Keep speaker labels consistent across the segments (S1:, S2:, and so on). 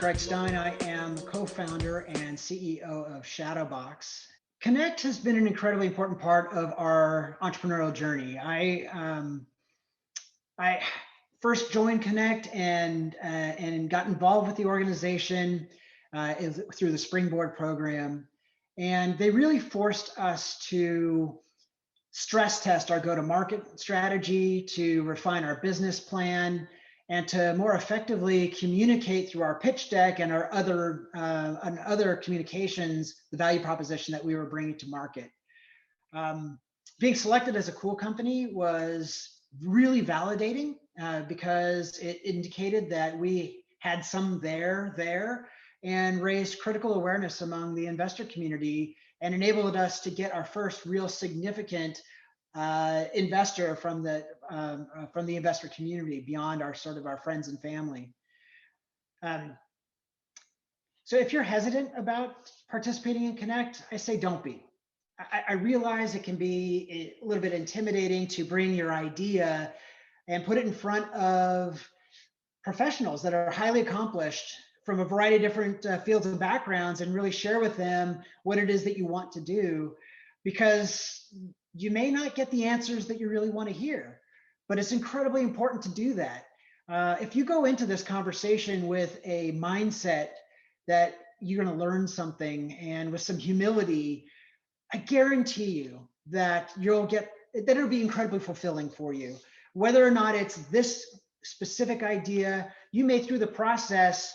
S1: Greg Stein. I am co-founder and CEO of Shadowbox. Connect has been an incredibly important part of our entrepreneurial journey. I first joined Connect and got involved with the organization through the Springboard program, and they really forced us to stress test our go-to-market strategy, to refine our business plan, and to more effectively communicate through our pitch deck and our other communications, the value proposition that we were bringing to market. Being selected as a cool company was really validating because it indicated that we had some there and raised critical awareness among the investor community and enabled us to get our first real significant investor from the investor community beyond our friends and family. So if you're hesitant about participating in Connect, I say don't be. I realize it can be a little bit intimidating to bring your idea and put it in front of professionals that are highly accomplished from a variety of different fields and backgrounds and really share with them what it is that you want to do, because you may not get the answers that you really want to hear, but it's incredibly important to do that. If you go into this conversation with a mindset that you're going to learn something and with some humility, I guarantee you that it'll be incredibly fulfilling for you. Whether or not it's this specific idea, you may through the process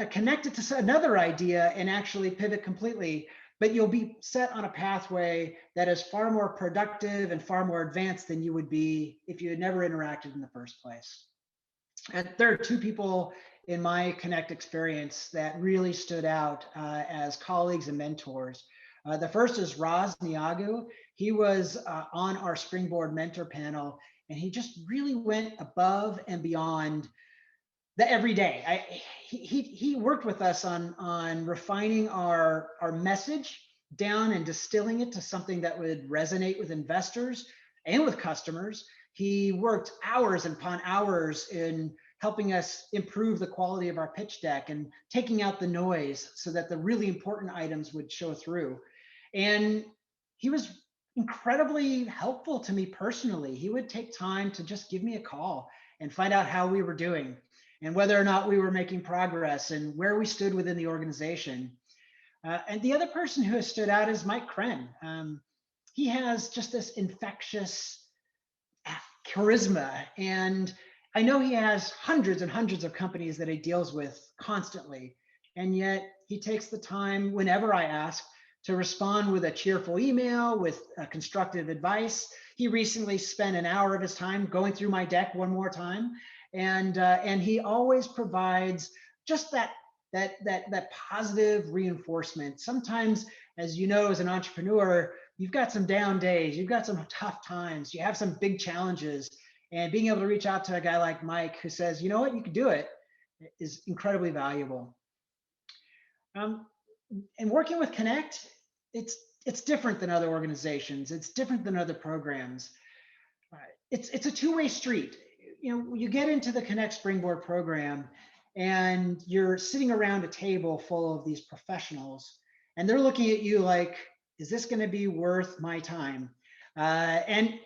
S1: connect it to another idea and actually pivot completely, but you'll be set on a pathway that is far more productive and far more advanced than you would be if you had never interacted in the first place. And there are two people in my Connect experience that really stood out as colleagues and mentors. The first is Raz Niagu. He was on our Springboard mentor panel, and he just really went above and beyond the everyday. He worked with us on refining our message down and distilling it to something that would resonate with investors and with customers. He worked hours upon hours in helping us improve the quality of our pitch deck and taking out the noise so that the really important items would show through. And he was incredibly helpful to me personally. He would take time to just give me a call and find out how we were doing and whether or not we were making progress and where we stood within the organization. And the other person who has stood out is Mike Kren. He has just this infectious charisma, and I know he has hundreds and hundreds of companies that he deals with constantly, and yet he takes the time whenever I ask to respond with a cheerful email, with constructive advice. He recently spent an hour of his time going through my deck one more time, and he always provides just that positive reinforcement. Sometimes, as you know, as an entrepreneur, you've got some down days, you've got some tough times, you have some big challenges, and being able to reach out to a guy like Mike who says, you know what, you can do it, is incredibly valuable. And working with Connect, it's different than other organizations. It's different than other programs. It's a two-way street. You know, you get into the Connect Springboard program and you're sitting around a table full of these professionals, and they're looking at you like, is this going to be worth my time? And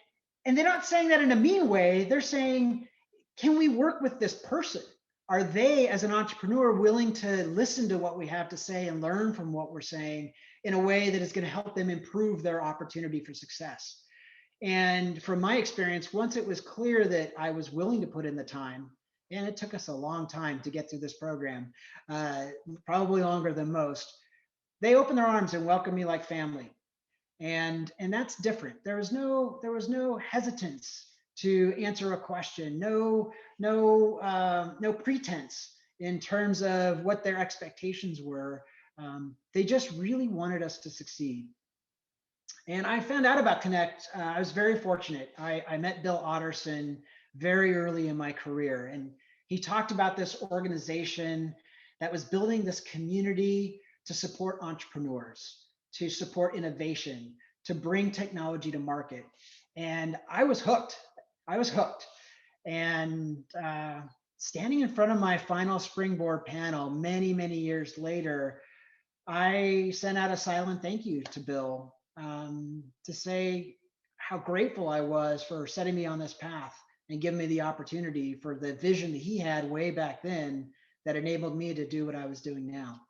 S1: they're not saying that in a mean way. They're saying, can we work with this person? Are they, as an entrepreneur, willing to listen to what we have to say and learn from what we're saying in a way that is going to help them improve their opportunity for success? And from my experience, once it was clear that I was willing to put in the time, and it took us a long time to get through this program, probably longer than most, they opened their arms and welcomed me like family. And that's different. There was no hesitance to answer a question, no pretense in terms of what their expectations were. They just really wanted us to succeed. And I found out about Connect. I was very fortunate. I met Bill Otterson very early in my career, and he talked about this organization that was building this community to support entrepreneurs, to support innovation, to bring technology to market. And I was hooked. And standing in front of my final springboard panel many, many years later, I sent out a silent thank you to Bill, to say how grateful I was for setting me on this path and giving me the opportunity for the vision that he had way back then that enabled me to do what I was doing now.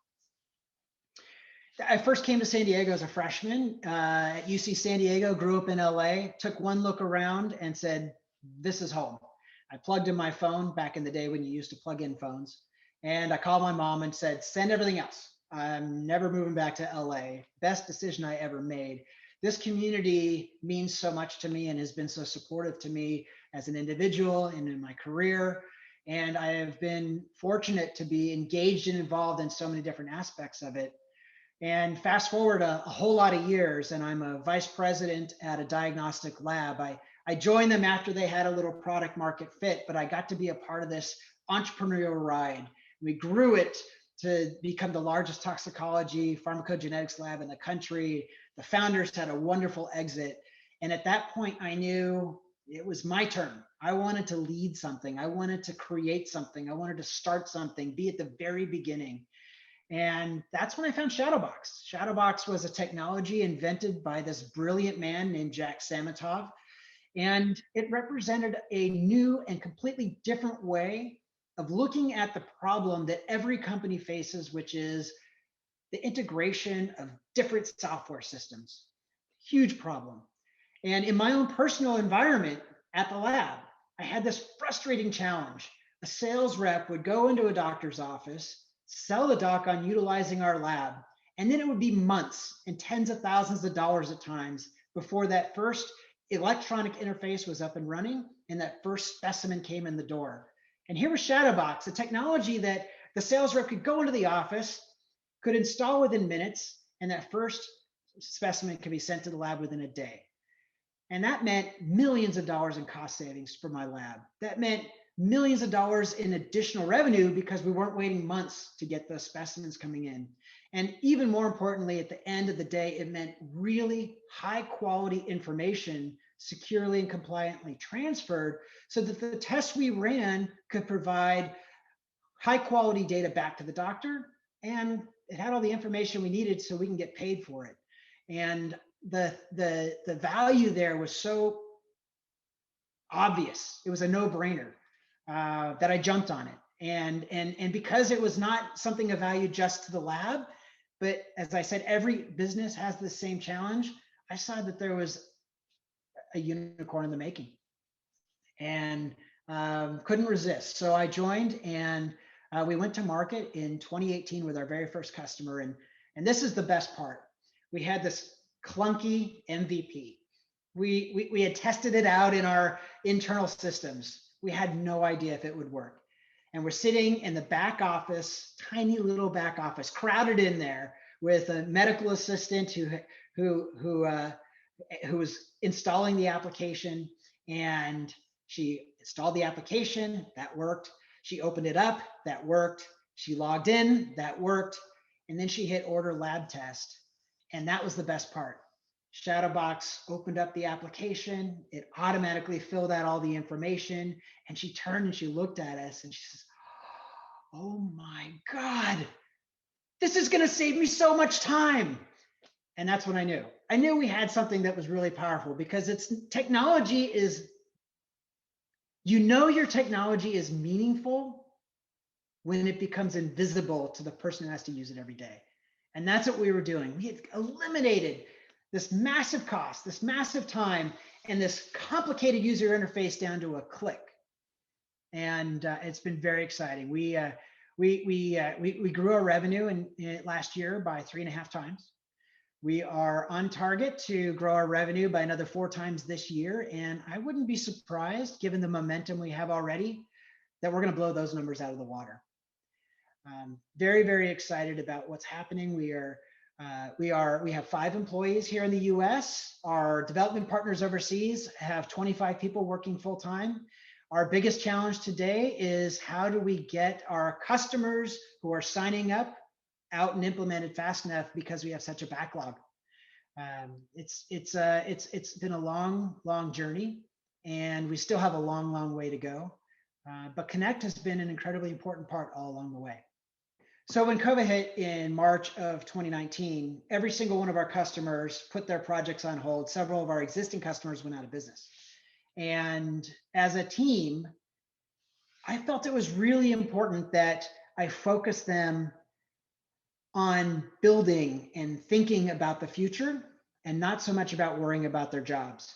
S1: I first came to San Diego as a freshman at UC San Diego, grew up in LA, took one look around and said, this is home. I plugged in my phone back in the day when you used to plug in phones. And I called my mom and said, send everything else. I'm never moving back to LA. Best decision I ever made. This community means so much to me and has been so supportive to me as an individual and in my career. And I have been fortunate to be engaged and involved in so many different aspects of it. And fast forward a whole lot of years, and I'm a vice president at a diagnostic lab. I joined them after they had a little product market fit, but I got to be a part of this entrepreneurial ride. We grew it to become the largest toxicology pharmacogenetics lab in the country. The founders had a wonderful exit. And at that point, I knew it was my turn. I wanted to lead something. I wanted to create something. I wanted to start something, be at the very beginning. And that's when I found Shadowbox. Shadowbox was a technology invented by this brilliant man named Jack Samatov. And it represented a new and completely different way of looking at the problem that every company faces, which is the integration of different software systems. Huge problem. And in my own personal environment at the lab, I had this frustrating challenge. A sales rep would go into a doctor's office, sell the doc on utilizing our lab, and then it would be months and tens of thousands of dollars at times before that first electronic interface was up and running and that first specimen came in the door. And here was Shadowbox, a technology that the sales rep could go into the office, could install within minutes, and that first specimen could be sent to the lab within a day. And that meant millions of dollars in cost savings for my lab. That meant millions of dollars in additional revenue because we weren't waiting months to get the specimens coming in. And even more importantly, at the end of the day, it meant really high quality information securely and compliantly transferred so that the tests we ran could provide high quality data back to the doctor, and it had all the information we needed so we can get paid for it. And the value there was so obvious. It was a no-brainer that I jumped on it. And because it was not something of value just to the lab, but as I said, every business has the same challenge. I saw that there was a unicorn in the making, and couldn't resist. So I joined, and we went to market in 2018 with our very first customer. And this is the best part. We had this clunky MVP. We had tested it out in our internal systems. We had no idea if it would work. And we're sitting in the back office, tiny little back office, crowded in there with a medical assistant who was installing the application. And she installed the application, that worked. She opened it up, that worked. She logged in, that worked. And then she hit order lab test. And that was the best part. Shadowbox opened up the application. It automatically filled out all the information. And she turned and she looked at us and she says, oh my God, this is going to save me so much time. And that's when I knew. I knew we had something that was really powerful, because it's technology is, you know, your technology is meaningful when it becomes invisible to the person who has to use it every day. And that's what we were doing. We had eliminated this massive cost, this massive time, and this complicated user interface down to a click. And it's been very exciting. We grew our revenue in last year by 3.5 times. We are on target to grow our revenue by another 4 times this year. And I wouldn't be surprised, given the momentum we have already, that we're going to blow those numbers out of the water. Very, very excited about what's happening. We have 5 employees here in the US. Our development partners overseas have 25 people working full time. Our biggest challenge today is how do we get our customers who are signing up out and implemented fast enough, because we have such a backlog. It's been a long journey, and we still have a long way to go. But Connect has been an incredibly important part all along the way. So when COVID hit in March of 2019, every single one of our customers put their projects on hold. Several of our existing customers went out of business. And as a team, I felt it was really important that I focus them on building and thinking about the future and not so much about worrying about their jobs.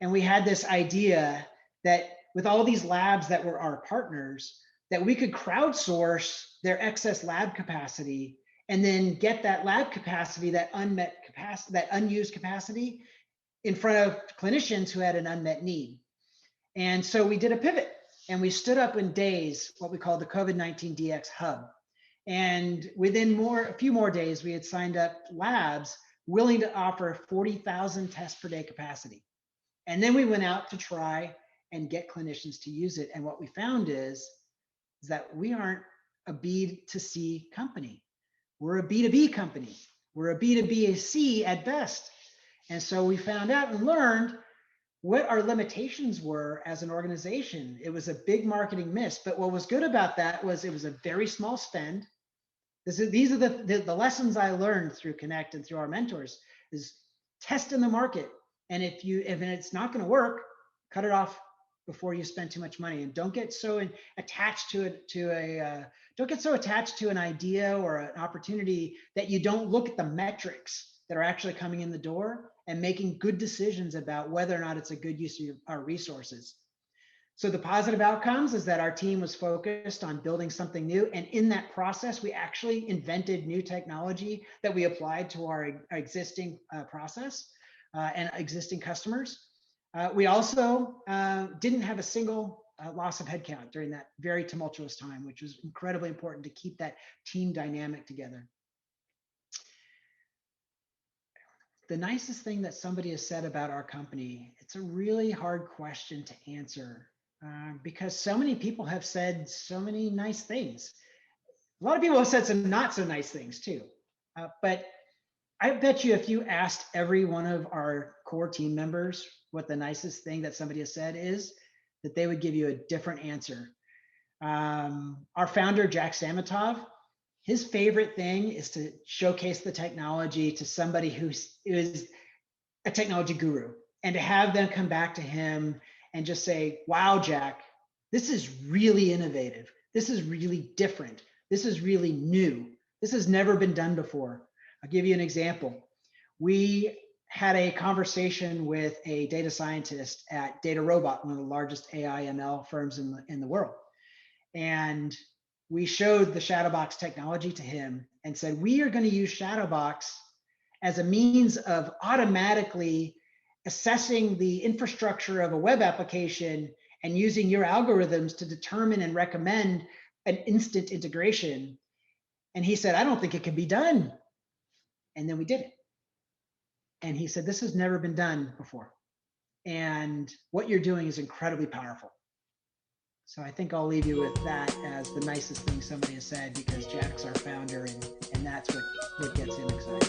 S1: And we had this idea that with all these labs that were our partners, that we could crowdsource their excess lab capacity and then get that lab capacity, that unmet capacity, that unused capacity in front of clinicians who had an unmet need. And so we did a pivot and we stood up in days what we call the COVID-19 DX Hub. And within a few more days, we had signed up labs willing to offer 40,000 tests per day capacity. And then we went out to try and get clinicians to use it. And what we found is that we aren't a B2C company. We're a B2B company. We're a B2B2C at best. And so we found out and learned what our limitations were as an organization. It was a big marketing miss, but what was good about that was it was a very small spend. These are the lessons I learned through Connect and through our mentors is test in the market. And if it's not going to work, cut it off before you spend too much money, and don't get so attached to an idea or an opportunity that you don't look at the metrics that are actually coming in the door and making good decisions about whether or not it's a good use of our resources. So the positive outcomes is that our team was focused on building something new. And in that process, we actually invented new technology that we applied to our existing process and existing customers. We also didn't have a single loss of headcount during that very tumultuous time, which was incredibly important to keep that team dynamic together. The nicest thing that somebody has said about our company, it's a really hard question to answer because so many people have said so many nice things. A lot of people have said some not so nice things too. But I bet you if you asked every one of our core team members what the nicest thing that somebody has said is, that they would give you a different answer. Our founder, Jack Samatov, his favorite thing is to showcase the technology to somebody who is a technology guru and to have them come back to him and just say, wow, Jack, this is really innovative. This is really different. This is really new. This has never been done before. I'll give you an example. We had a conversation with a data scientist at DataRobot, one of the largest AI ML firms in the world. And we showed the Shadowbox technology to him and said, we are going to use Shadowbox as a means of automatically assessing the infrastructure of a web application and using your algorithms to determine and recommend an instant integration. And he said, I don't think it can be done. And then we did it. And he said, this has never been done before. And what you're doing is incredibly powerful. So I think I'll leave you with that as the nicest thing somebody has said, because Jack's our founder and that's what gets him excited.